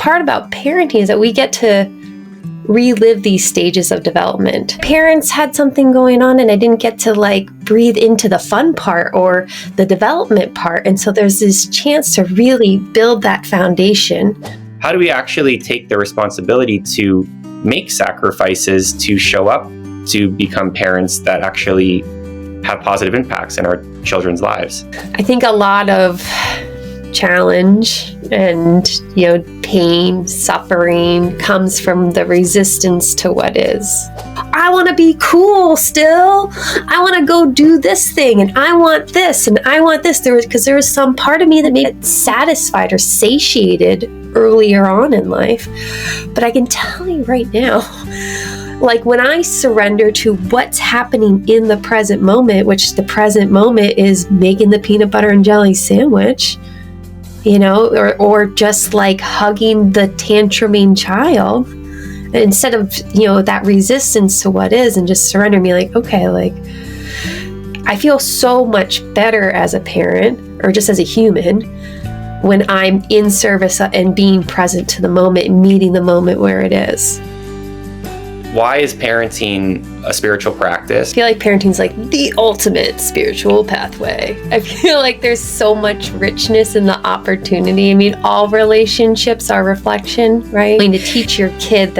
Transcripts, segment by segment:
part about parenting is that we get to relive these stages of development. Parents had something going on and I didn't get to breathe into the fun part or the development part. And so there's this chance to really build that foundation. How do we actually take the responsibility to make sacrifices to show up to become parents that actually have positive impacts in our children's lives? I think a lot of challenge and pain, suffering comes from the resistance to what is. I want to be cool still. I want to go do this thing and I want this and I want this. Because there was some part of me that made it satisfied or satiated earlier on in life. But I can tell you right now, when I surrender to what's happening in the present moment, which the present moment is making the peanut butter and jelly sandwich, or just hugging the tantruming child, instead of, that resistance to what is, and just surrender me I feel so much better as a parent or just as a human when I'm in service and being present to the moment and meeting the moment where it is. Why is parenting a spiritual practice? I feel like parenting's the ultimate spiritual pathway. I feel like there's so much richness in the opportunity. I mean, all relationships are reflection, right? To teach your kid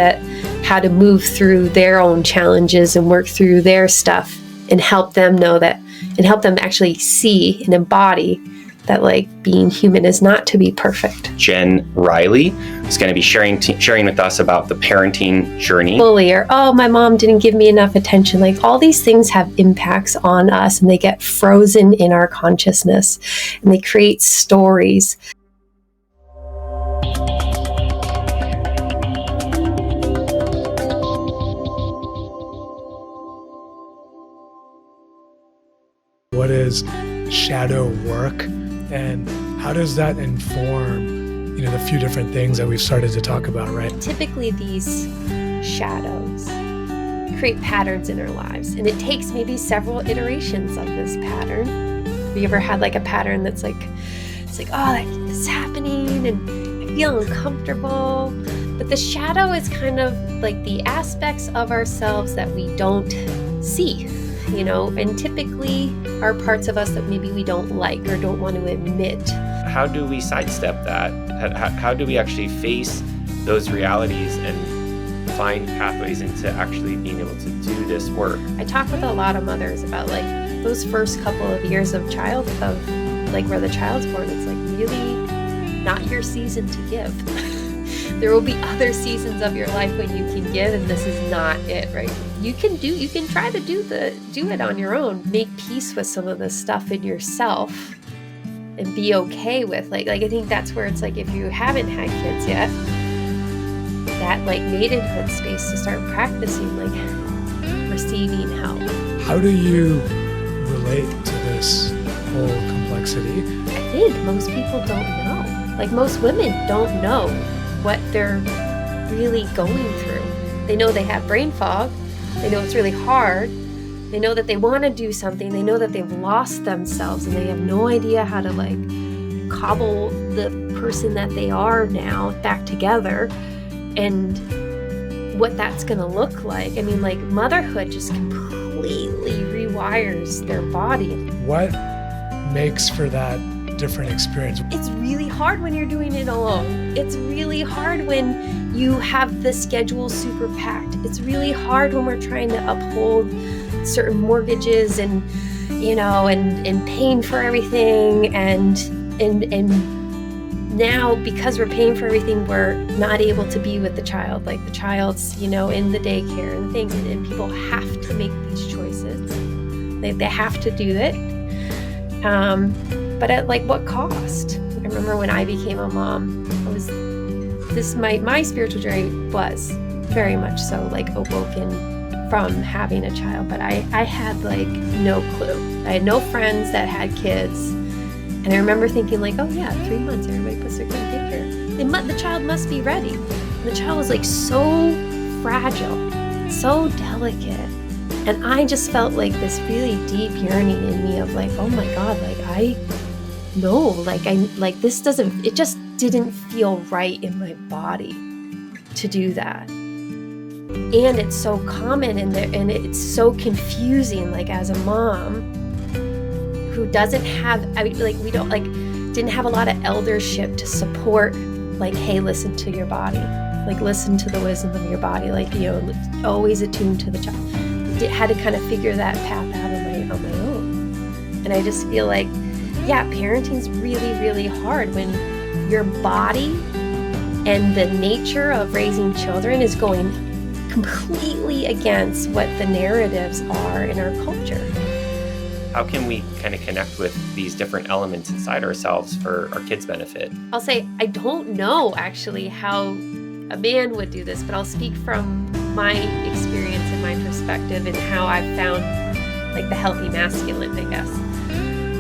how to move through their own challenges and work through their stuff and help them know that, and help them actually see and embody that being human is not to be perfect. Jen Riley is going to be sharing with us about the parenting journey. Bully, or, oh, my mom didn't give me enough attention. All these things have impacts on us and they get frozen in our consciousness and they create stories. What is shadow work? And how does that inform, the few different things that we've started to talk about, right? Typically, these shadows create patterns in our lives, and it takes maybe several iterations of this pattern. Have you ever had a pattern that's oh, this is happening, and I feel uncomfortable? But the shadow is kind of the aspects of ourselves that we don't see. And typically are parts of us that maybe we don't like or don't want to admit. How do we sidestep that? How do we actually face those realities and find pathways into actually being able to do this work? I talk with a lot of mothers about those first couple of years of where the child's born. It's really not your season to give. There will be other seasons of your life when you can give, and this is not it, right? You can try to do it on your own. Make peace with some of the stuff in yourself and be okay with I think that's where it's if you haven't had kids yet, that maidenhood space to start practicing receiving help. How do you relate to this whole complexity? I think most people don't know. Most women don't know what they're really going through. They know they have brain fog. They know it's really hard. They know that they want to do something. They know that they've lost themselves and they have no idea how to cobble the person that they are now back together and what that's going to look like. I mean, motherhood just completely rewires their body. What makes for that different experience? It's really hard when you're doing it alone. It's really hard when you have the schedule super packed. It's really hard when we're trying to uphold certain mortgages and paying for everything and now because we're paying for everything, we're not able to be with the child. The child's in the daycare and things, and people have to make these choices. They have to do it. But at what cost? I remember when I became a mom, my spiritual journey was very much so awoken from having a child, but I had no clue. I had no friends that had kids, and I remember thinking oh yeah, 3 months, everybody puts their kid in daycare. The child must be ready. And the child was so fragile, so delicate. And I just felt this really deep yearning in me of oh my God, I know, this doesn't, it just didn't feel right in my body to do that. And it's so common and it's so confusing, like as a mom who doesn't have, didn't have a lot of eldership to support, like, hey, listen to your body, like listen to the wisdom of your body, like, always attuned to the child. Had to kind of figure that path out on my own. And I just feel like, yeah, parenting's really, really hard when your body and the nature of raising children is going completely against what the narratives are in our culture. How can we kind of connect with these different elements inside ourselves for our kids' benefit? I'll say, I don't know actually how a man would do this, but I'll speak from my experience and my perspective and how I've found like the healthy masculine, I guess.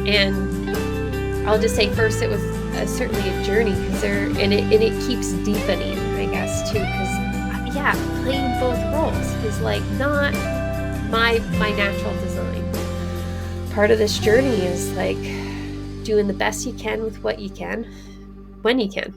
And I'll just say first, it was certainly a journey because it keeps deepening, I guess, too, because playing both roles is like not my natural design. Part of this journey is like doing the best you can with what you can, when you can.